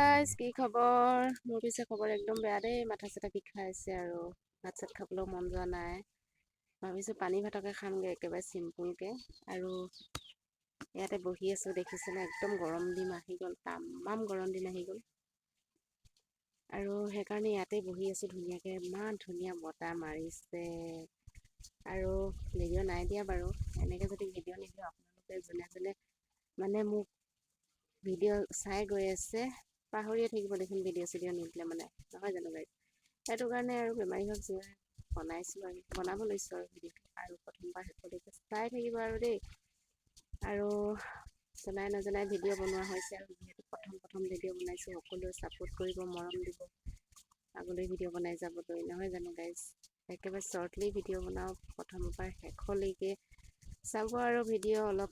Guys কি খবৰ? মোৰ পিছে খবৰ একদম বেয়া দেই, মাথা চাথা বিষাইছে আৰু ভাত চাত খাবলৈও মন যোৱা নাই। ভাবিছোঁ পানী ভাতকে খামগৈ একেবাৰে চিম্পুলকে। আৰু ইয়াতে বহি আছোঁ, দেখিছেনে একদম গৰম দিন আহি গ'ল, তামাম গৰম দিন আহি গ'ল। আৰু সেইকাৰণে ইয়াতে বহি আছোঁ ধুনীয়াকৈ, ইমান ধুনীয়া বতাহ মাৰিছে। আৰু ভিডিঅ' নাই দিয়া বাৰু, এনেকৈ যদি ভিডিঅ' নিদিওঁ আপোনালোকে যোনে মানে মোক ভিডিঅ' চাই গৈ আছে পাহৰিয়ে থাকিব দেখোন ভিডিঅ' চিডিঅ' নিদিলে মানে, নহয় জানো গাইজ? সেইটো কাৰণে আৰু বেমাৰী হওক যিয়ে বনাইছোঁ আৰু বনাব লৈছোঁ আৰু ভিডিঅ'টো, আৰু প্ৰথমবাৰ শেষলৈকে চাই থাকিব আৰু দেই। আৰু জনাই ভিডিঅ' বনোৱা হৈছে, আৰু যিহেতু প্ৰথম ভিডিঅ' বনাইছোঁ, সকলোৱে ছাপোৰ্ট কৰিব, মৰম দিব, আগলৈ ভিডিঅ' বনাই যাবলৈ, নহয় জানো গাইজ? একেবাৰে শ্বৰ্টলি ভিডিঅ' বনাওঁ, প্ৰথমৰ পৰা শেষলৈকে চাব আৰু ভিডিঅ' অলপ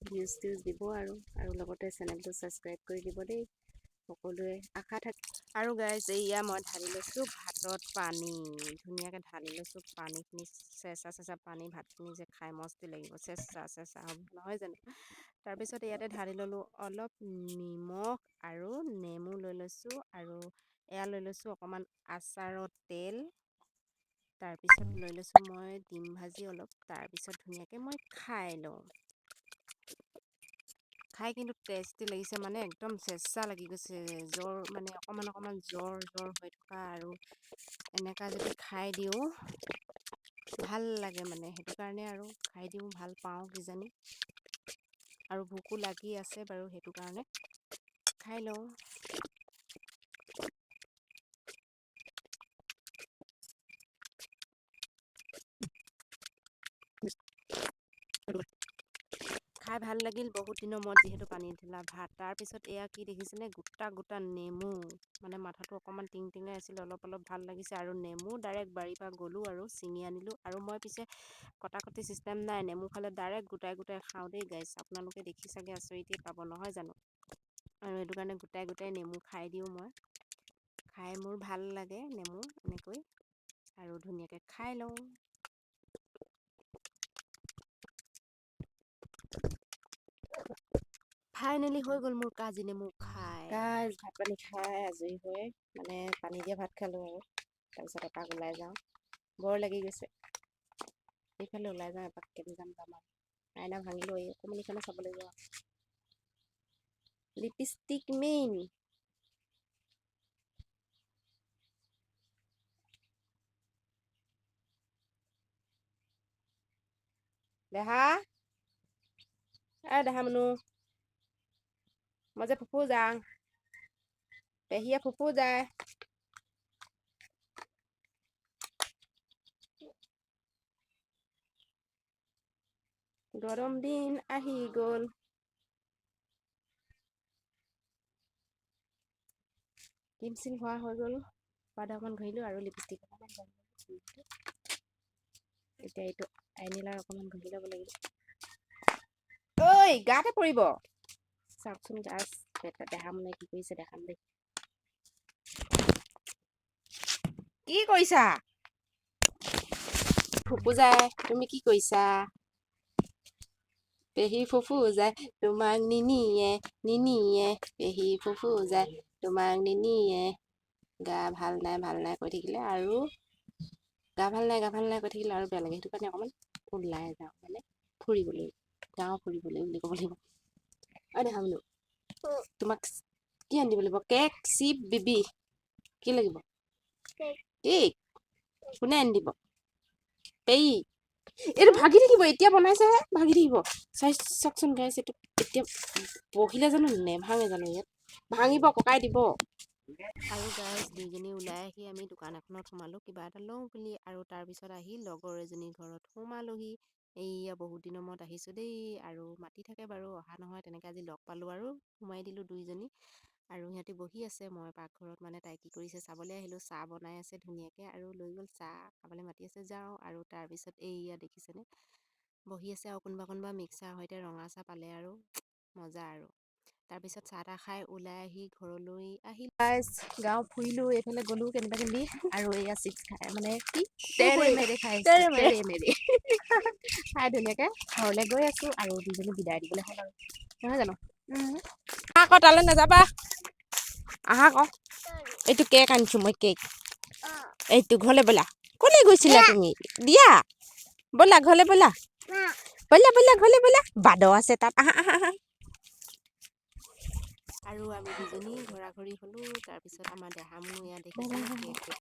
ভিউজ টিউজ দিব আৰু লগতে চেনেলটো ছাবস্ক্ৰাইব কৰি দিব দেই। সকলোৱে আশা থাকে। আৰু গাইজ এইয়া মই ঢালি লৈছোঁ ভাতত পানী, ধুনীয়াকৈ ঢালি লৈছোঁ পানীখিনি, চেঁচা পানী, ভাতখিনি যে খাই মস্তি লাগিব, চেঁচা হ'ব নহয় জানো? তাৰপিছত ইয়াতে ঢালি ল'লোঁ অলপ নিমখ আৰু নেমু লৈ লৈছোঁ, আৰু এয়া লৈ লৈছোঁ অকণমান আচাৰৰ তেল। তাৰপিছত লৈ লৈছোঁ মই ডিম ভাজি অলপ, তাৰপিছত ধুনীয়াকৈ মই খাই লওঁ। খাই কিন্তু টেষ্টি লাগিছে, মানে একদম চেঁচা লাগি গৈছে, জ্বৰ মানে অকণমান জ্বৰ হৈ থকা, আৰু এনেকুৱা যদি খাই দিওঁ ভাল লাগে মানে, সেইটো কাৰণে আৰু খাই দিওঁ, ভাল পাওঁ কিজানি। আৰু ভোকো লাগি আছে বাৰু, সেইটো কাৰণে খাই লওঁ। খাই ভাল লাগিল, বহুত দিনৰ মূৰত যিহেতু পানী ঢলা ভাত। তাৰপিছত এয়া কি দেখিছেনে, গোটা নেমু, মানে মাথাটো অকণমান টিংটিঙাই আছিলে, অলপ ভাল লাগিছে। আৰু নেমু ডাইৰেক্ট বাৰীৰ পৰা গ'লোঁ আৰু ছিঙি আনিলোঁ। আৰু মই পিছে কটাকটি চিষ্টেম নাই, নেমু খালে ডাইৰেক্ট গোটাই খাওঁ দেই গাইছ, আপোনালোকে দেখি চাগে আচৰিতেই পাব, নহয় জানো? আৰু সেইটো কাৰণে গোটাই নেমু খাই দিওঁ মই, খাই মোৰ ভাল লাগে নেমু এনেকৈ, আৰু ধুনীয়াকৈ খাই লওঁ। ফাইনেলি হৈ গ'ল মোৰ কাজি নেমু খাই। গাইজ ভাত পানী খাই আজৰি হৈ মানে পানী দিয়া ভাত খালোঁ, আৰু তাৰপিছত এপাক ওলাই যাওঁ, বৰ লাগি গৈছে। এইফালে ওলাই যাওঁ এপাক, যাম আৰু আইনা ভাঙিলোঁ, এই অকণমানিখনে চাব লাগিব। Lipstick main. দেহা, দেহা মুনু, মই যে ফুফু যাওঁ, পেহীয়ে ফুফু যায়। গৰম দিন আহি গ'ল। ক্ৰীম চিম খোৱা হৈ গ'ল, পাউদাৰ অকণমান ঘঁহিলোঁ, আৰু লিপষ্টিক অকণমান ঘঁহিলোঁ। এতিয়া এইটো আইনেলাৰ অকণমান ঘঁহি ল'ব লাগিব। ঐ গাতে পৰিব, চাওকচোন গাছ দেহা মুনুৱে কি কৰিছে দেখাম দেই। কি কৰিছা? ফুফু যায়, তুমি কি কৰিছা? পেহী ফুফু যায়, তোমাক নিনিয়ে, পেহী ফুফু যায়, তোমাক নিনিয়ে। গা ভাল নাই কৈ থাকিলে আৰু গা ভাল নাই কৈ থাকিলে আৰু বেয়া লাগে, সেইটো কাৰণে অকণমান ওলাই যাওঁ, মানে ফুৰিবলৈ ফুৰিবলৈ বুলি ক'ব লাগিব। দেহা মুনু, তোমাক কি আনি দিব লাগিব? কেক, চিপ, বিবি কি লাগিব? কেক কোনে আনি দিব? পেহী। এইটো ভাগি থাকিব, এতিয়া বনাইছেহে ভাগি থাকিব। চাওকচোন গাইছ, এইটো এতিয়া বহিলে জানো নেভাঙে জানো, ইয়াত ভাঙিব, ককাই দিব। আৰু গাইজ দুইজনী ওলাই আহি আমি দোকান এখনত সোমালোঁ কিবা এটা লওঁ বুলি, আৰু তাৰপিছত আহি লগৰ এজনীৰ ঘৰত সোমালোহি। এইয়া বহুত দিনৰ মূৰত আহিছোঁ দেই, আৰু মাতি থাকে বাৰু, অহা নহয় তেনেকৈ আজি লগ পালোঁ আৰু সোমাই দিলোঁ দুইজনী। আৰু সিহঁতি বহি আছে, মই পাকঘৰত মানে তাই কি কৰিছে চাবলৈ আহিলোঁ। চাহ বনাই আছে ধুনীয়াকৈ, আৰু লৈ গ'ল চাহ খাবলৈ মাতি আছে, যাওঁ। আৰু তাৰপিছত এইয়া দেখিছেনে বহি আছে, আৰু কোনোবা মিক্সাৰ সৈতে ৰঙা চাহ পালে আৰু মজা আৰু। তাৰপিছত চাহ তাহ খাই ওলাই আহি ঘৰলৈ আহিলোঁ। গাঁও ফুৰিলোঁ, এইফালে গ'লোঁ কেনিবা কিবি, আৰু এয়া চিপছ খাই মানে কি তেৰে মেৰে খাই ধুনীয়াকৈ ঘৰলৈ গৈ আছোঁ, আৰু দুইজনী বিদায় দিবলৈ হ'ল আৰু, নহয় জানো? আকৌ তালৈ নাযাবা। আহা আকৌ এইটো কেক আনিছোঁ মই কেক এইটো ঘৰলৈ ব'লা ক'লৈ গৈছিলা তুমি দিয়া ব'লা ঘৰলৈ ব'লা ব'লা ব'লা ঘৰলৈ ব'লা বাদ আছে তাত আহা আহা আহা আৰু আমি দুজনী ঘৰা ঘৰি হ'লোঁ তাৰপিছত আমাৰ দেহামো ইয়াত দেখিছে কেক